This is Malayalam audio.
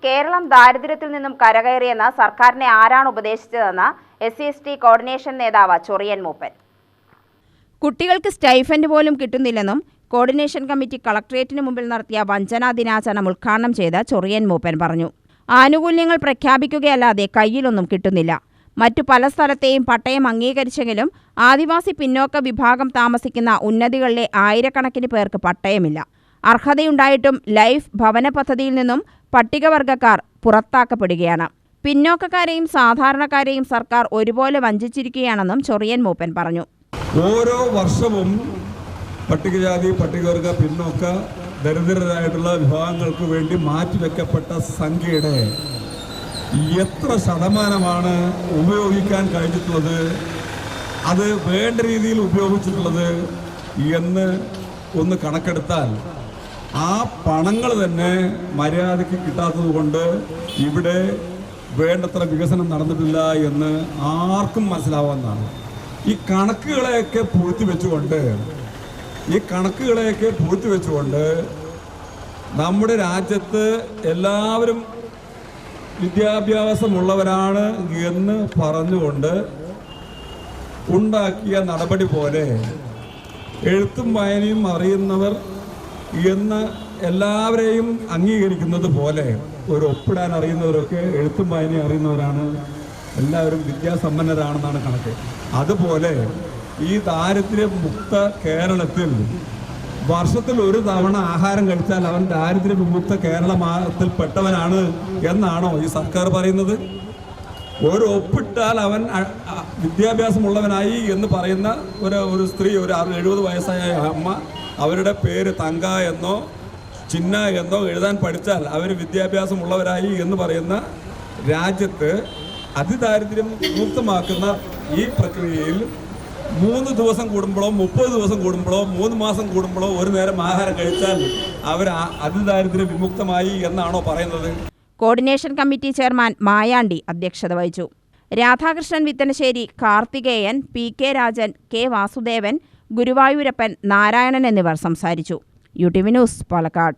കേരളം ദാരിദ്ര്യത്തിൽ നിന്നും കരകയറിയെന്ന് സർക്കാരിനെ ആരാണ് ഉപദേശിച്ചതെന്ന് SC/ST കോർഡിനേഷൻ നേതാവ് ചൊറിയൻ മൂപ്പൻ. കുട്ടികൾക്ക് സ്റ്റൈഫൻഡ് പോലും കിട്ടുന്നില്ലെന്നും കോർഡിനേഷൻ കമ്മിറ്റി കളക്ടറേറ്റിന് മുമ്പിൽ നടത്തിയ വഞ്ചനാ ദിനാചരണം ഉദ്ഘാടനം ചെയ്ത് ചൊറിയൻ മൂപ്പൻ പറഞ്ഞു. ആനുകൂല്യങ്ങൾ പ്രഖ്യാപിക്കുകയല്ലാതെ കയ്യിലൊന്നും കിട്ടുന്നില്ല. മറ്റു പല സ്ഥലത്തെയും പട്ടയം അംഗീകരിച്ചെങ്കിലും ആദിവാസി പിന്നോക്ക വിഭാഗം താമസിക്കുന്ന ഉന്നതികളിലെ ആയിരക്കണക്കിന് പേർക്ക് പട്ടയമില്ല. അർഹതയുണ്ടായിട്ടും ലൈഫ് ഭവന പദ്ധതിയിൽ നിന്നും പട്ടികവർഗക്കാർ പുറത്താക്കപ്പെടുകയാണ്. പിന്നോക്കക്കാരെയും സാധാരണക്കാരെയും സർക്കാർ ഒരുപോലെ വഞ്ചിച്ചിരിക്കുകയാണെന്നും ചൊറിയൻ മൂപ്പൻ പറഞ്ഞു. ഓരോ വർഷവും പട്ടികജാതി, പട്ടികവർഗ, പിന്നോക്ക, ദരിദ്രരായിട്ടുള്ള വിഭാഗങ്ങൾക്ക് വേണ്ടി മാറ്റിവെക്കപ്പെട്ട സംഖ്യയുടെ എത്ര ശതമാനമാണ് ഉപയോഗിക്കാൻ കഴിഞ്ഞിട്ടുള്ളത്, അത് വേണ്ട രീതിയിൽ ഉപയോഗിച്ചിട്ടുള്ളത് എന്ന് ഒന്ന് കണക്കെടുത്താൽ ആ പണങ്ങൾ തന്നെ മര്യാദയ്ക്ക് കിട്ടാത്തത് കൊണ്ട് ഇവിടെ വേണ്ടത്ര വികസനം നടന്നിട്ടില്ല എന്ന് ആർക്കും മനസ്സിലാവുന്നതാണ്. ഈ കണക്കുകളെയൊക്കെ പൂഴ്ത്തി വെച്ചുകൊണ്ട് നമ്മുടെ രാജ്യത്ത് എല്ലാവരും വിദ്യാഭ്യാസമുള്ളവരാണ് എന്ന് പറഞ്ഞുകൊണ്ട് ഉണ്ടാക്കിയ നടപടി പോലെ എഴുത്തും വായനയും അറിയുന്നവർ എന്ന് എല്ലാവരെയും അംഗീകരിക്കുന്നത് പോലെ ഒരു ഒപ്പിടാൻ അറിയുന്നവരൊക്കെ എഴുത്തും വായനയും അറിയുന്നവരാണ്, എല്ലാവരും വിദ്യാസമ്പന്നരാണെന്നാണ് കണക്ക്. അതുപോലെ ഈ ദാരിദ്ര്യമുക്ത കേരളത്തിൽ വർഷത്തിൽ ഒരു തവണ ആഹാരം കഴിച്ചാൽ അവൻ ദാരിദ്ര്യവിമുക്ത കേരളത്തിൽ പെട്ടവനാണ് എന്നാണോ ഈ സർക്കാർ പറയുന്നത്? ഒരു ഒപ്പിട്ടാൽ അവൻ വിദ്യാഭ്യാസമുള്ളവനായി എന്ന് പറയുന്ന ഒരു സ്ത്രീ, ഒരു 70 വയസ്സായ അമ്മ, അവരുടെ പേര് തങ്ക എന്നോ ചിന്ന എന്നോ എഴുതാൻ പഠിച്ചാൽ അവർ വിദ്യാഭ്യാസമുള്ളവരായി എന്ന് പറയുന്ന രാജ്യത്ത് അതിദാരിദ്ര്യം മുക്തമാക്കുന്ന ഈ പ്രക്രിയയിൽ 3 ദിവസം കൂടുമ്പോഴോ 30 ദിവസം കൂടുമ്പോഴോ 3 മാസം കൂടുമ്പോഴോ ഒരു നേരം ആഹാരം കഴിച്ചാൽ അവർ അതിദാരിദ്ര്യ വിമുക്തമായി എന്നാണോ പറയുന്നത്? കോർഡിനേഷൻ കമ്മിറ്റി ചെയർമാൻ മായാണ്ടി അധ്യക്ഷത വഹിച്ചു. രാധാകൃഷ്ണൻ വിത്തനശ്ശേരി, കാർത്തികേയൻ, PK രാജൻ, K വാസുദേവൻ, ഗുരുവായൂരപ്പൻ, നാരായണൻ എന്നിവർ സംസാരിച്ചു. UTV news, Palakkad.